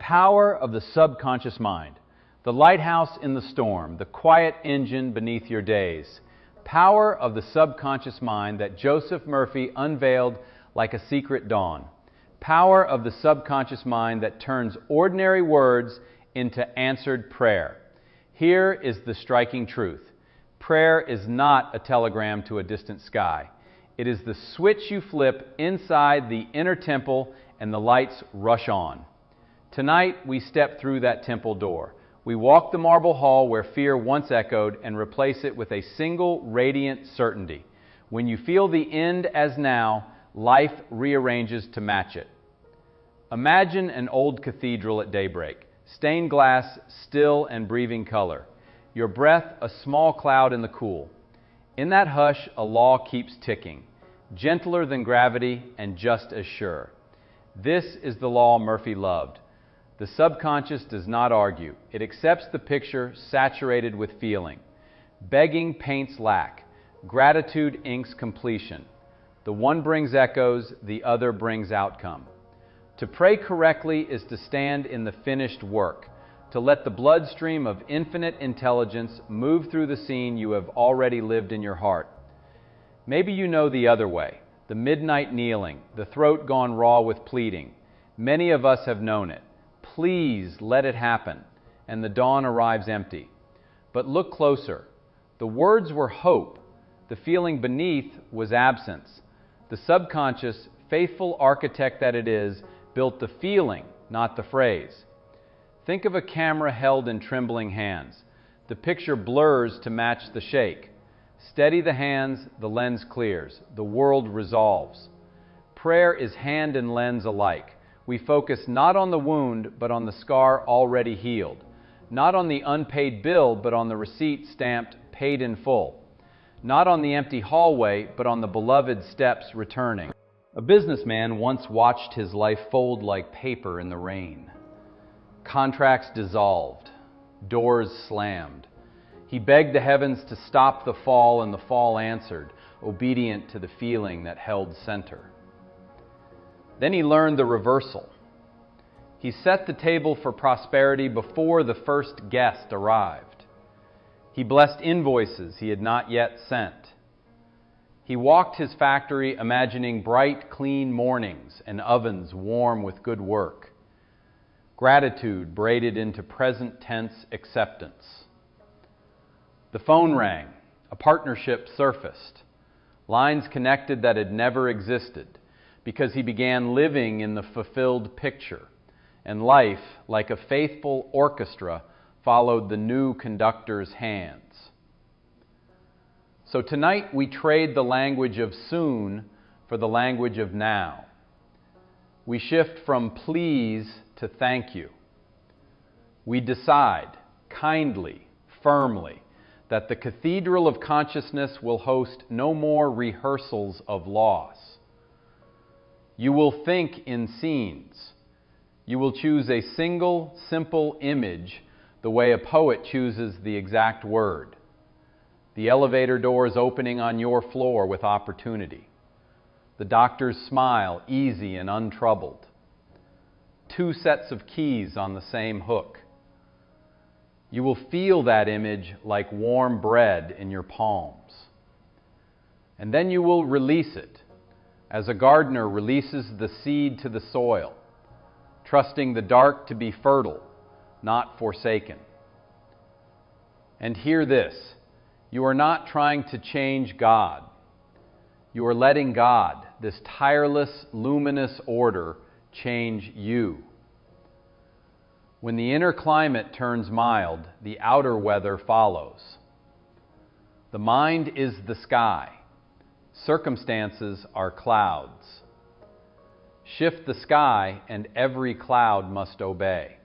power of the subconscious mind, the lighthouse in the storm, the quiet engine beneath your days. Power of the subconscious mind that Joseph Murphy unveiled like a secret dawn. Power of the subconscious mind that turns ordinary words into answered prayer. Here is the striking truth. Prayer is not a telegram to a distant sky. It is the switch you flip inside the inner temple and the lights rush on. Tonight we step through that temple door. We walk the marble hall where fear once echoed and replace it with a single radiant certainty. When you feel the end as now, life rearranges to match it. Imagine an old cathedral at daybreak, stained glass, still and breathing color. Your breath a small cloud in the cool. In that hush, a law keeps ticking, gentler than gravity and just as sure. This is the law Murphy loved. The subconscious does not argue. It accepts the picture saturated with feeling. Begging paints lack. Gratitude inks completion. The one brings echoes, the other brings outcome. To pray correctly is to stand in the finished work, to let the bloodstream of infinite intelligence move through the scene you have already lived in your heart. Maybe you know the other way, the midnight kneeling, the throat gone raw with pleading. Many of us have known it. Please let it happen, and the dawn arrives empty. But look closer. The words were hope. The feeling beneath was absence. The subconscious, faithful architect that it is, built the feeling, not the phrase. Think of a camera held in trembling hands. The picture blurs to match the shake. Steady the hands, the lens clears. The world resolves. Prayer is hand and lens alike. We focus not on the wound, but on the scar already healed. Not on the unpaid bill, but on the receipt stamped paid in full. Not on the empty hallway, but on the beloved steps returning. A businessman once watched his life fold like paper in the rain. Contracts dissolved. Doors slammed. He begged the heavens to stop the fall, and the fall answered, obedient to the feeling that held center. Then he learned the reversal. He set the table for prosperity before the first guest arrived. He blessed invoices he had not yet sent. He walked his factory imagining bright, clean mornings and ovens warm with good work. Gratitude braided into present tense acceptance. The phone rang. A partnership surfaced. Lines connected that had never existed, because he began living in the fulfilled picture, and life, like a faithful orchestra, followed the new conductor's hands. So tonight we trade the language of soon for the language of now. We shift from please to thank you. We decide, kindly, firmly, that the cathedral of consciousness will host no more rehearsals of loss. You will think in scenes. You will choose a single, simple image the way a poet chooses the exact word. The elevator doors opening on your floor with opportunity. The doctor's smile easy and untroubled. Two sets of keys on the same hook. You will feel that image like warm bread in your palms. And then you will release it, as a gardener releases the seed to the soil, trusting the dark to be fertile, not forsaken. And hear this, you are not trying to change God. You are letting God, this tireless, luminous order, change you. When the inner climate turns mild, the outer weather follows. The mind is the sky. Circumstances are clouds. Shift the sky and every cloud must obey.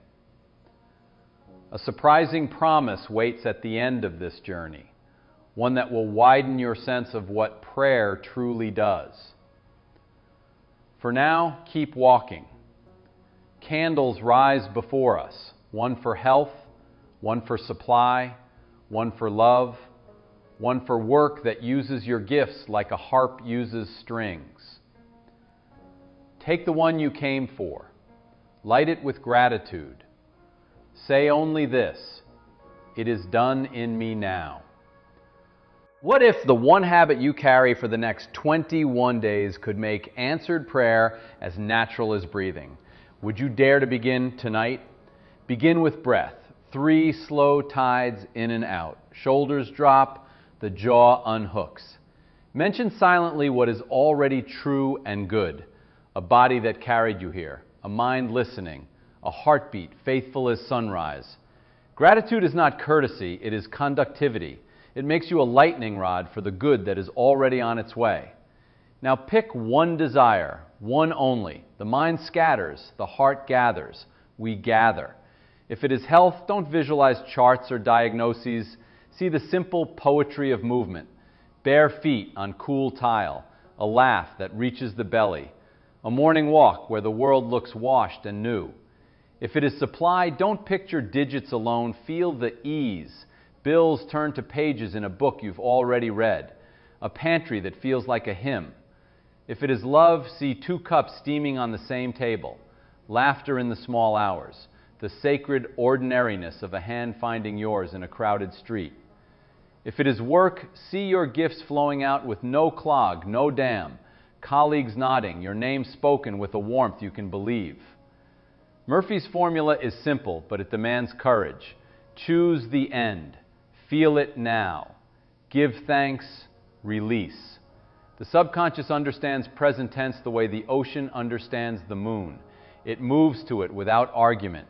A surprising promise waits at the end of this journey, one that will widen your sense of what prayer truly does. For now, keep walking. Candles rise before us, one for health, one for supply, one for love, one for work that uses your gifts like a harp uses strings. Take the one you came for. Light it with gratitude. Say only this: it is done in me now. What if the one habit you carry for the next 21 days could make answered prayer as natural as breathing? Would you dare to begin tonight? Begin with breath. 3 slow tides in and out. Shoulders drop, the jaw unhooks. Mention silently what is already true and good. A body that carried you here, a mind listening, a heartbeat faithful as sunrise. Gratitude is not courtesy, it is conductivity. It makes you a lightning rod for the good that is already on its way. Now pick one desire, one only. The mind scatters, the heart gathers. We gather. If it is health, don't visualize charts or diagnoses. See the simple poetry of movement. Bare feet on cool tile, a laugh that reaches the belly, a morning walk where the world looks washed and new. If it is supply, don't picture digits alone. Feel the ease. Bills turn to pages in a book you've already read, a pantry that feels like a hymn. If it is love, see 2 cups steaming on the same table, laughter in the small hours, the sacred ordinariness of a hand finding yours in a crowded street. If it is work, see your gifts flowing out with no clog, no dam, colleagues nodding, your name spoken with a warmth you can believe. Murphy's formula is simple, but it demands courage. Choose the end. Feel it now. Give thanks. Release. The subconscious understands present tense the way the ocean understands the moon. It moves to it without argument.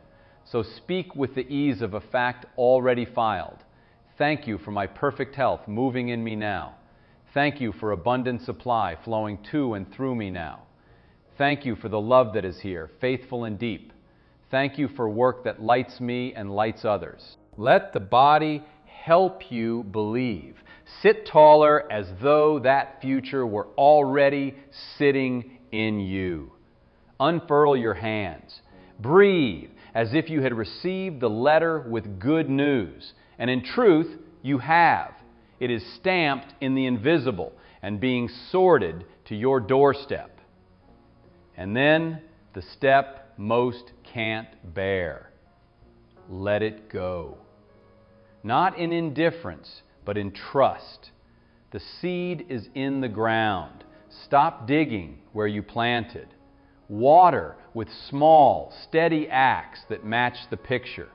So speak with the ease of a fact already filed. Thank you for my perfect health moving in me now. Thank you for abundant supply flowing to and through me now. Thank you for the love that is here, faithful and deep. Thank you for work that lights me and lights others. Let the body help you believe. Sit taller as though that future were already sitting in you. Unfurl your hands. Breathe as if you had received the letter with good news. And in truth, you have. It is stamped in the invisible and being sorted to your doorstep. And then the step most can't bear. Let it go. Not in indifference, but in trust. The seed is in the ground. Stop digging where you planted. Water with small, steady acts that match the picture.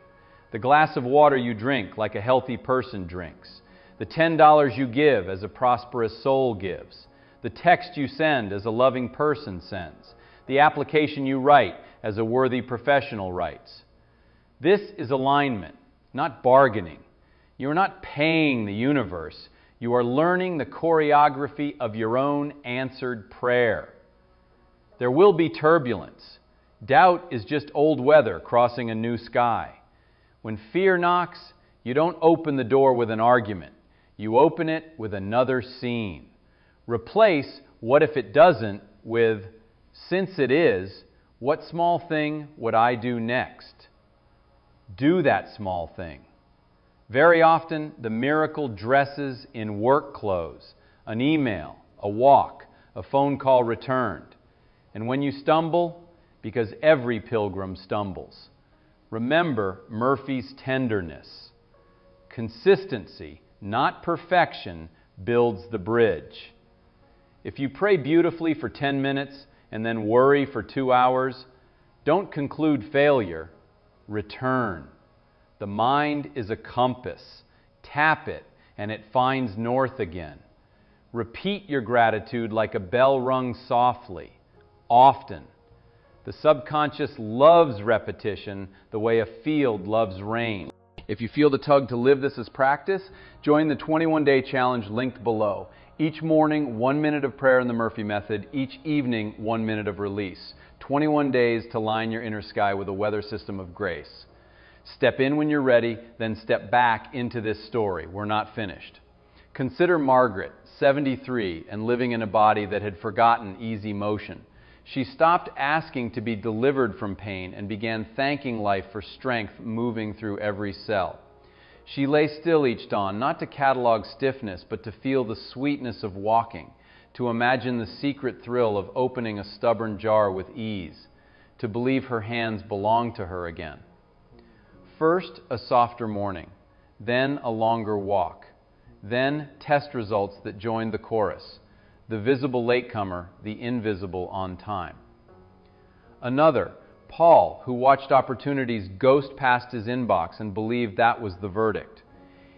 The glass of water you drink like a healthy person drinks. The $10 you give as a prosperous soul gives. The text you send as a loving person sends. The application you write as a worthy professional writes. This is alignment, not bargaining. You are not paying the universe. You are learning the choreography of your own answered prayer. There will be turbulence. Doubt is just old weather crossing a new sky. When fear knocks, you don't open the door with an argument. You open it with another scene. Replace what if it doesn't with, since it is, what small thing would I do next? Do that small thing. Very often, the miracle dresses in work clothes, an email, a walk, a phone call returned. And when you stumble, because every pilgrim stumbles, remember Murphy's tenderness. Consistency, not perfection, builds the bridge. If you pray beautifully for 10 minutes and then worry for 2 hours, don't conclude failure, return. The mind is a compass. Tap it and it finds north again. Repeat your gratitude like a bell rung softly, often. The subconscious loves repetition the way a field loves rain. If you feel the tug to live this as practice, join the 21-day challenge linked below. Each morning, 1 minute of prayer in the Murphy method. Each evening, 1 minute of release. 21 days to line your inner sky with a weather system of grace. Step in when you're ready, then step back into this story. We're not finished. Consider Margaret, 73, and living in a body that had forgotten easy motion. She stopped asking to be delivered from pain and began thanking life for strength moving through every cell. She lay still each dawn, not to catalog stiffness, but to feel the sweetness of walking, to imagine the secret thrill of opening a stubborn jar with ease, to believe her hands belong to her again. First, a softer morning, then a longer walk, then test results that joined the chorus, the visible latecomer, the invisible on time. Another, Paul, who watched opportunities ghost past his inbox and believed that was the verdict.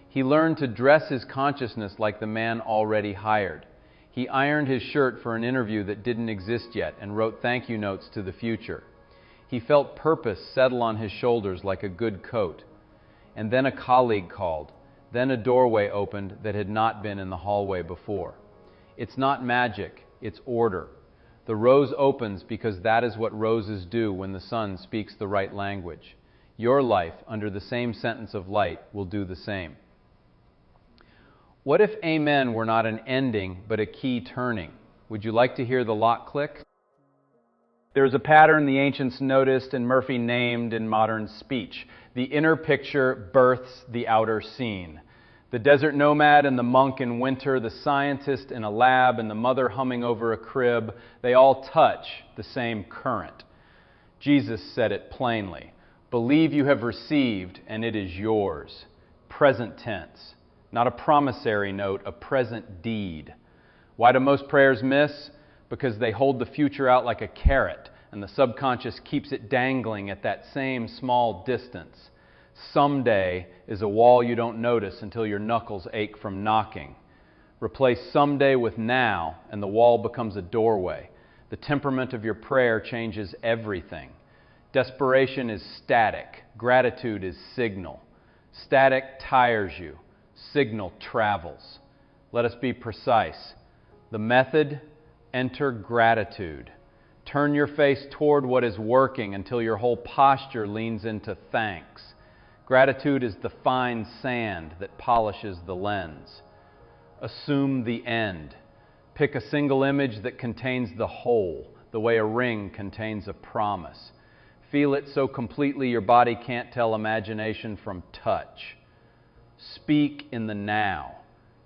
He learned to dress his consciousness like the man already hired. He ironed his shirt for an interview that didn't exist yet and wrote thank you notes to the future. He felt purpose settle on his shoulders like a good coat. And then a colleague called. Then a doorway opened that had not been in the hallway before. It's not magic, it's order. The rose opens because that is what roses do when the sun speaks the right language. Your life, under the same sentence of light, will do the same. What if amen were not an ending, but a key turning? Would you like to hear the lock click? There's a pattern the ancients noticed and Murphy named in modern speech. The inner picture births the outer scene. The desert nomad and the monk in winter, the scientist in a lab and the mother humming over a crib, they all touch the same current. Jesus said it plainly. Believe you have received and it is yours. Present tense. Not a promissory note, a present deed. Why do most prayers miss? Because they hold the future out like a carrot, and the subconscious keeps it dangling at that same small distance. Someday is a wall you don't notice until your knuckles ache from knocking. Replace someday with now, and the wall becomes a doorway. The temperament of your prayer changes everything. Desperation is static. Gratitude is signal. Static tires you. Signal travels. Let us be precise. The method, enter gratitude. Turn your face toward what is working until your whole posture leans into thanks. Gratitude is the fine sand that polishes the lens. Assume the end. Pick a single image that contains the whole, the way a ring contains a promise. Feel it so completely your body can't tell imagination from touch. Speak in the now.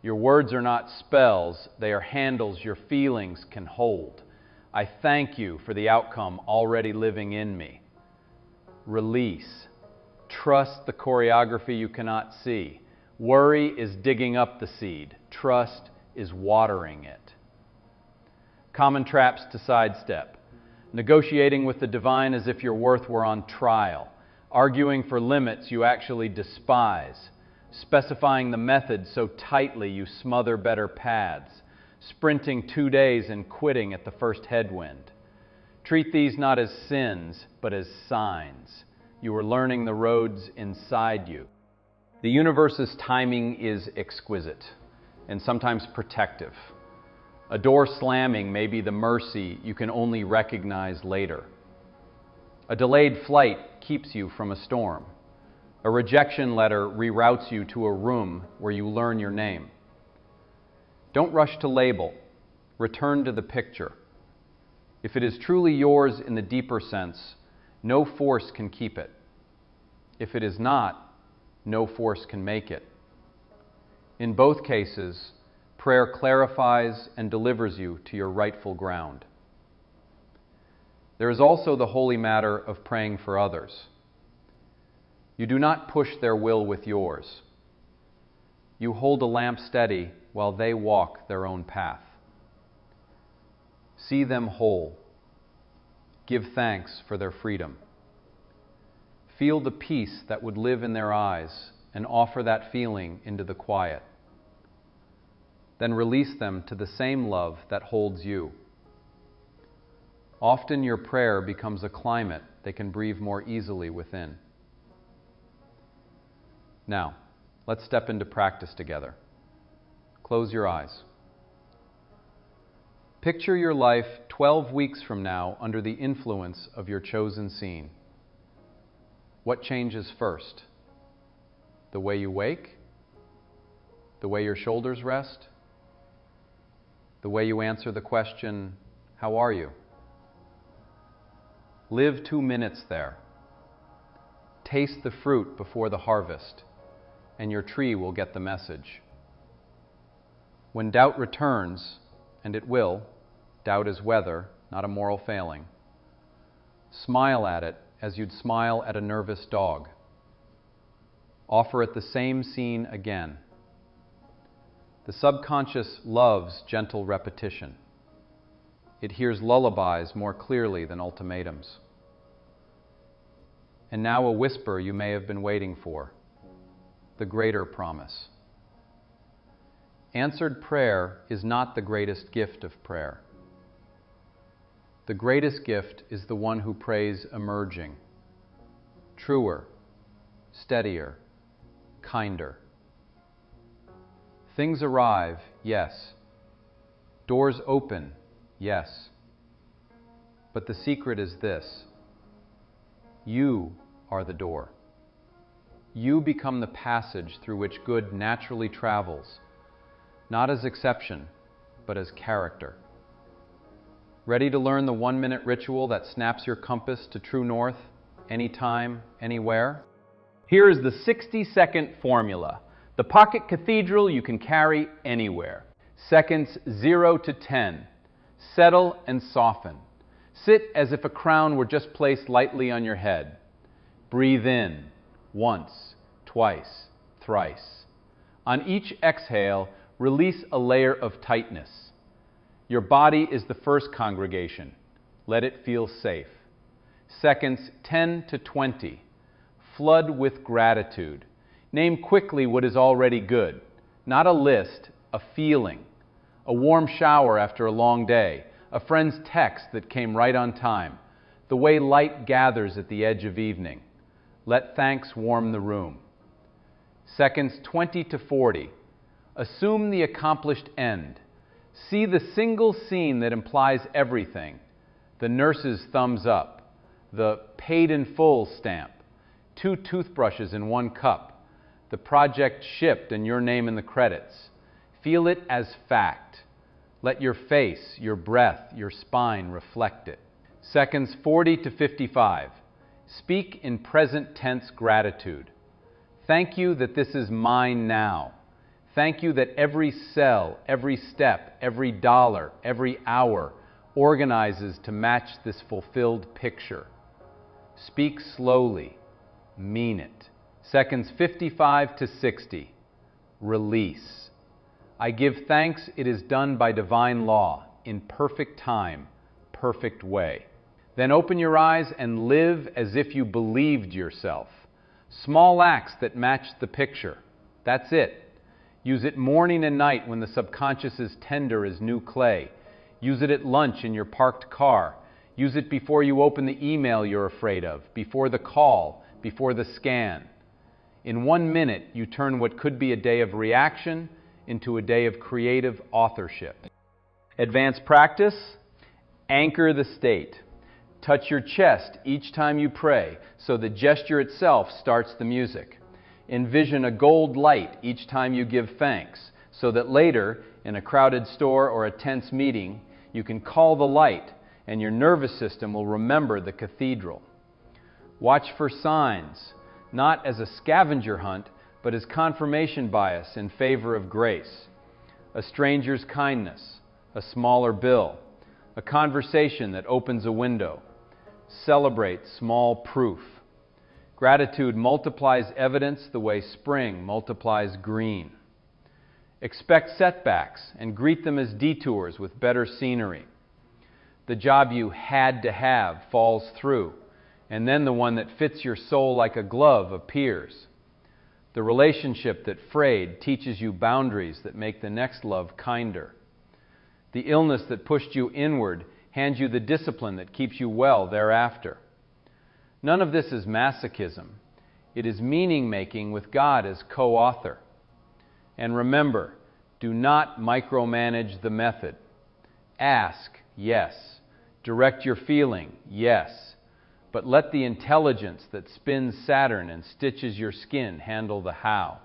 Your words are not spells, they are handles your feelings can hold. I thank you for the outcome already living in me. Release. Trust the choreography you cannot see. Worry is digging up the seed. Trust is watering it. Common traps to sidestep. Negotiating with the divine as if your worth were on trial. Arguing for limits you actually despise. Specifying the method so tightly you smother better paths, sprinting 2 days and quitting at the first headwind. Treat these not as sins, but as signs. You are learning the roads inside you. The universe's timing is exquisite and sometimes protective. A door slamming may be the mercy you can only recognize later. A delayed flight keeps you from a storm. A rejection letter reroutes you to a room where you learn your name. Don't rush to label. Return to the picture. If it is truly yours in the deeper sense, no force can keep it. If it is not, no force can make it. In both cases, prayer clarifies and delivers you to your rightful ground. There is also the holy matter of praying for others. You do not push their will with yours. You hold a lamp steady while they walk their own path. See them whole. Give thanks for their freedom. Feel the peace that would live in their eyes and offer that feeling into the quiet. Then release them to the same love that holds you. Often your prayer becomes a climate they can breathe more easily within. Now, let's step into practice together. Close your eyes. Picture your life 12 weeks from now under the influence of your chosen scene. What changes first? The way you wake? The way your shoulders rest? The way you answer the question, how are you? Live 2 minutes there. Taste the fruit before the harvest, and your tree will get the message. When doubt returns, and it will, doubt is weather, not a moral failing. Smile at it as you'd smile at a nervous dog. Offer it the same scene again. The subconscious loves gentle repetition. It hears lullabies more clearly than ultimatums. And now a whisper you may have been waiting for, the greater promise. Answered prayer is not the greatest gift of prayer. The greatest gift is the one who prays emerging, truer, steadier, kinder. Things arrive, yes. Doors open, yes. But the secret is this: you are the door. You become the passage through which good naturally travels, not as exception, but as character. Ready to learn the 1-minute ritual that snaps your compass to true north, anytime, anywhere? Here is the 60-second formula, the pocket cathedral you can carry anywhere. Seconds 0 to 10. Settle and soften. Sit as if a crown were just placed lightly on your head. Breathe in, once, twice, thrice. On each exhale, release a layer of tightness. Your body is the first congregation. Let it feel safe. Seconds 10 to 20. Flood with gratitude. Name quickly what is already good. Not a list, a feeling. A warm shower after a long day. A friend's text that came right on time. The way light gathers at the edge of evening. Let thanks warm the room. Seconds 20 to 40. Assume the accomplished end. See the single scene that implies everything. The nurse's thumbs up. The paid in full stamp. 2 toothbrushes in 1 cup. The project shipped and your name in the credits. Feel it as fact. Let your face, your breath, your spine reflect it. Seconds 40 to 55. Speak in present tense gratitude. Thank you that this is mine now. Thank you that every cell, every step, every dollar, every hour organizes to match this fulfilled picture. Speak slowly. Mean it. Seconds 55 to 60. Release. I give thanks it is done by divine law, in perfect time, perfect way. Then open your eyes and live as if you believed yourself. Small acts that match the picture. That's it. Use it morning and night when the subconscious is tender as new clay. Use it at lunch in your parked car. Use it before you open the email you're afraid of, before the call, before the scan. In 1 minute, you turn what could be a day of reaction into a day of creative authorship. Advanced practice, anchor the state. Touch your chest each time you pray, so the gesture itself starts the music. Envision a gold light each time you give thanks, so that later, in a crowded store or a tense meeting, you can call the light and your nervous system will remember the cathedral. Watch for signs, not as a scavenger hunt, but as confirmation bias in favor of grace. A stranger's kindness, a smaller bill, a conversation that opens a window. Celebrate small proof. Gratitude multiplies evidence the way spring multiplies green. Expect setbacks and greet them as detours with better scenery. The job you had to have falls through, and then the one that fits your soul like a glove appears. The relationship that frayed teaches you boundaries that make the next love kinder. The illness that pushed you inward hands you the discipline that keeps you well thereafter. None of this is masochism. It is meaning-making with God as co-author. And remember, do not micromanage the method. Ask, yes. Direct your feeling, yes. But let the intelligence that spins Saturn and stitches your skin handle the how.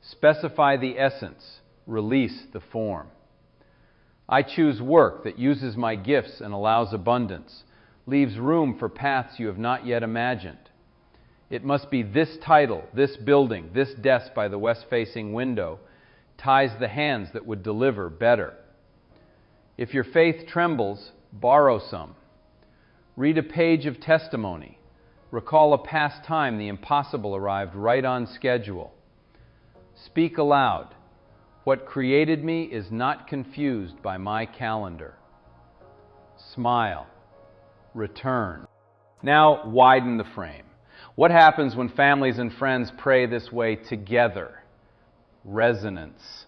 Specify the essence. Release the form. I choose work that uses my gifts and allows abundance, leaves room for paths you have not yet imagined. It must be this title, this building, this desk by the west-facing window, ties the hands that would deliver better. If your faith trembles, borrow some. Read a page of testimony. Recall a past time the impossible arrived right on schedule. Speak aloud. What created me is not confused by my calendar. Smile. Return. Now widen the frame. What happens when families and friends pray this way together? Resonance.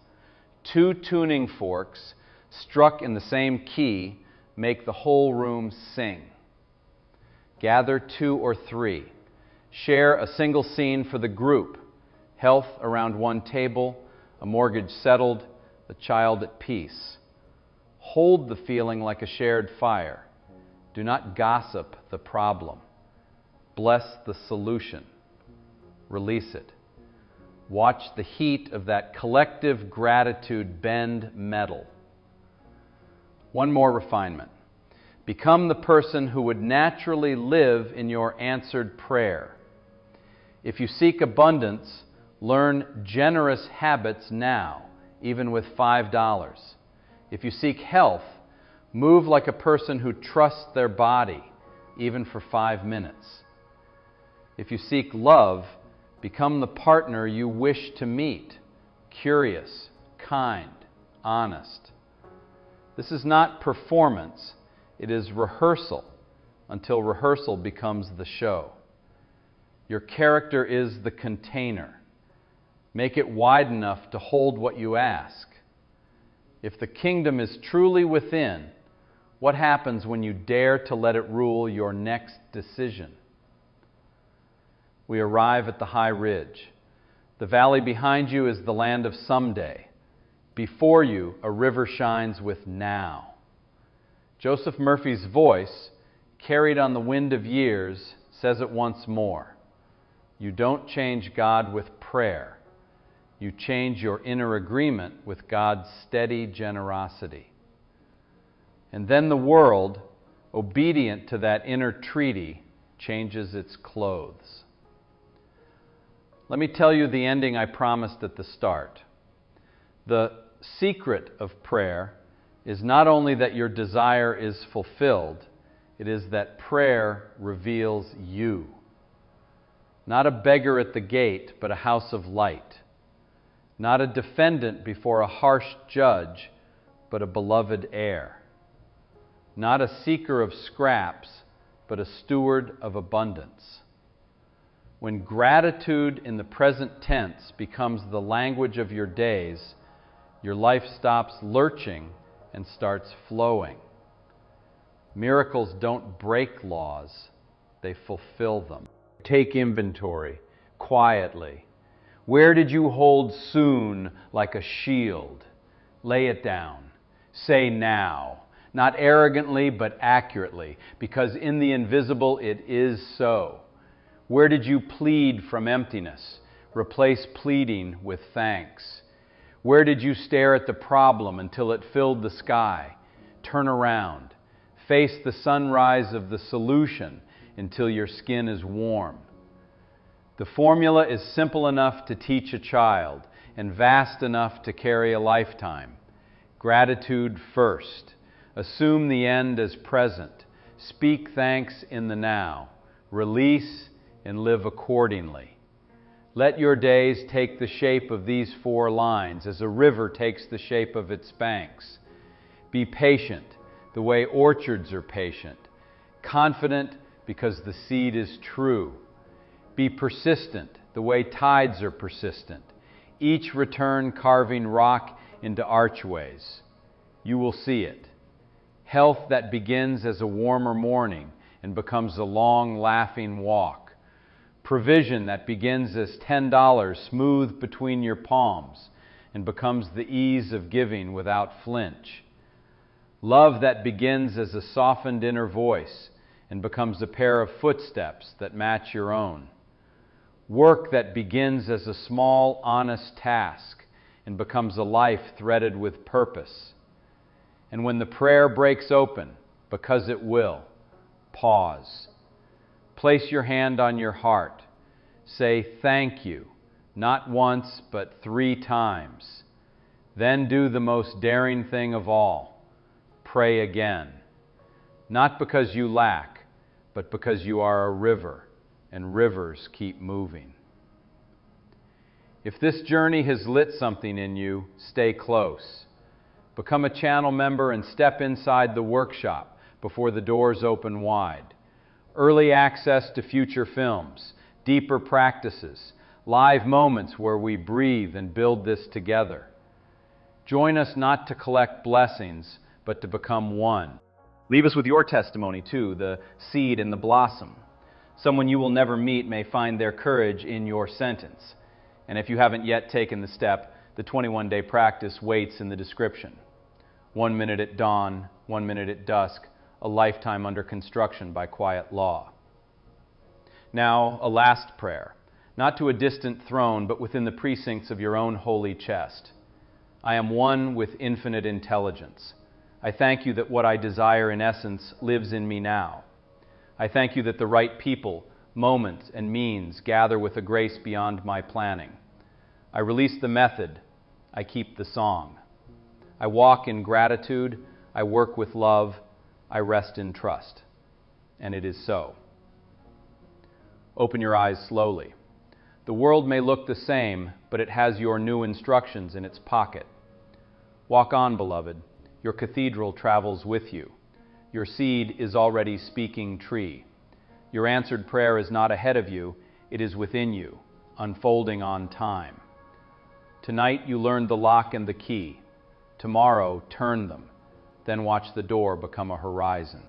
Two tuning forks struck in the same key make the whole room sing. Gather 2 or 3. Share a single scene for the group. Health around one table, a mortgage settled, the child at peace. Hold the feeling like a shared fire. Do not gossip the problem. Bless the solution. Release it. Watch the heat of that collective gratitude bend metal. One more refinement. Become the person who would naturally live in your answered prayer. If you seek abundance, learn generous habits now, even with $5. If you seek health, move like a person who trusts their body, even for 5 minutes. If you seek love, become the partner you wish to meet, curious, kind, honest. This is not performance. It is rehearsal until rehearsal becomes the show. Your character is the container. Make it wide enough to hold what you ask. If the kingdom is truly within, what happens when you dare to let it rule your next decision? We arrive at the high ridge. The valley behind you is the land of someday. Before you, a river shines with now. Joseph Murphy's voice, carried on the wind of years, says it once more. You don't change God with prayer. You change your inner agreement with God's steady generosity. And then the world, obedient to that inner treaty, changes its clothes. Let me tell you the ending I promised at the start. The secret of prayer is not only that your desire is fulfilled, it is that prayer reveals you. Not a beggar at the gate, but a house of light. Not a defendant before a harsh judge, but a beloved heir. Not a seeker of scraps, but a steward of abundance. When gratitude in the present tense becomes the language of your days, your life stops lurching and starts flowing. Miracles don't break laws, they fulfill them. Take inventory quietly. Where did you hold soon like a shield? Lay it down. Say now, not arrogantly but accurately, because in the invisible it is so. Where did you plead from emptiness? Replace pleading with thanks. Where did you stare at the problem until it filled the sky? Turn around. Face the sunrise of the solution until your skin is warm. The formula is simple enough to teach a child and vast enough to carry a lifetime. Gratitude first. Assume the end as present. Speak thanks in the now. Release and live accordingly. Let your days take the shape of these 4 lines as a river takes the shape of its banks. Be patient, the way orchards are patient. Confident because the seed is true. Be persistent, the way tides are persistent. Each return carving rock into archways. You will see it. Health that begins as a warmer morning and becomes a long, laughing walk. Provision that begins as $10 smooth between your palms and becomes the ease of giving without flinch. Love that begins as a softened inner voice and becomes a pair of footsteps that match your own. Work that begins as a small, honest task and becomes a life threaded with purpose. And when the prayer breaks open, because it will, pause. Place your hand on your heart. Say thank you, not once, but 3 times. Then do the most daring thing of all. Pray again. Not because you lack, but because you are a river, and rivers keep moving. If this journey has lit something in you, stay close. Become a channel member and step inside the workshop before the doors open wide. Early access to future films, deeper practices, live moments where we breathe and build this together. Join us not to collect blessings, but to become one. Leave us with your testimony too, the seed and the blossom. Someone you will never meet may find their courage in your sentence. And if you haven't yet taken the step, the 21-day practice waits in the description. 1 minute at dawn, 1 minute at dusk, a lifetime under construction by quiet law. Now, a last prayer, not to a distant throne, but within the precincts of your own holy chest. I am one with infinite intelligence. I thank you that what I desire in essence lives in me now. I thank you that the right people, moments, and means gather with a grace beyond my planning. I release the method. I keep the song. I walk in gratitude. I work with love. I rest in trust. And it is so. Open your eyes slowly. The world may look the same, but it has your new instructions in its pocket. Walk on, beloved. Your cathedral travels with you. Your seed is already speaking tree. Your answered prayer is not ahead of you, it is within you, unfolding on time. Tonight you learned the lock and the key. Tomorrow, turn them. Then watch the door become a horizon.